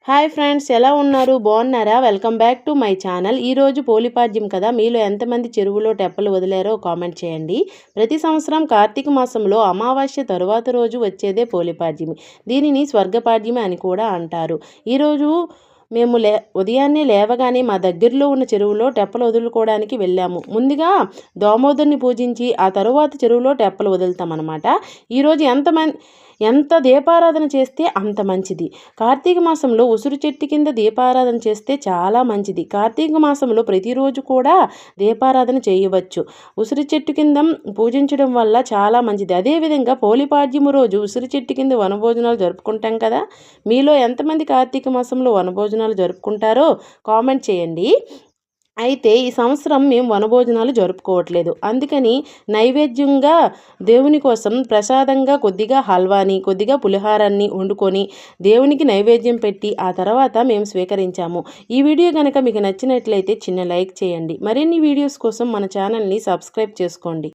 Hi friends, ఎలా ఉన్నారు? బాగున్నారా? Welcome back to my channel. ఈరోజు పోలిపాడ్యం కదా, మీలో ఎంతమంది చెరువులో టెప్పలు వదిలారో కామెంట్ చేయండి. ప్రతి సంవత్సరం కార్తీక మాసంలో అమావాస్య తరువాత రోజు వచ్చేదే పోలిపాడ్యమి. దీనిని స్వర్గపాడ్యమి అని కూడా అంటారు. ఈరోజు మేము ఉదయాన్నే లేవగానే మా దగ్గరలో ఉన్న చెరువులో టెప్పలు వదులుకోవడానికి వెళ్ళాము. ముందుగా దామోదరుని పూజించి ఆ తరువాత చెరువులో టెప్పలు వదులుతామన్నమాట. ఈరోజు ఎంత దీపారాధన చేస్తే అంత మంచిది. కార్తీక మాసంలో ఉసిరి చెట్టు కింద దీపారాధన చేస్తే చాలా మంచిది. కార్తీక మాసంలో ప్రతిరోజు కూడా దీపారాధన చేయవచ్చు. ఉసిరి చెట్టు కింద పూజించడం వల్ల చాలా మంచిది. అదేవిధంగా పోలిపాడ్యము రోజు ఉసిరి చెట్టు కింద వనభోజనాలు జరుపుకుంటాం కదా. మీలో ఎంతమంది కార్తీక మాసంలో వనభోజనాలు జరుపుకుంటారో కామెంట్ చేయండి. అయితే ఈ సంవత్సరం మేము వనభోజనాలు జరుపుకోవట్లేదు. అందుకని నైవేద్యంగా దేవుని కోసం ప్రసాదంగా కొద్దిగా హల్వాని, కొద్దిగా పులిహారాన్ని వండుకొని దేవునికి నైవేద్యం పెట్టి ఆ తర్వాత మేము స్వీకరించాము. ఈ వీడియో కనుక మీకు నచ్చినట్లయితే చిన్న లైక్ చేయండి. మరిన్ని వీడియోస్ కోసం మన ఛానల్ని సబ్స్క్రైబ్ చేసుకోండి.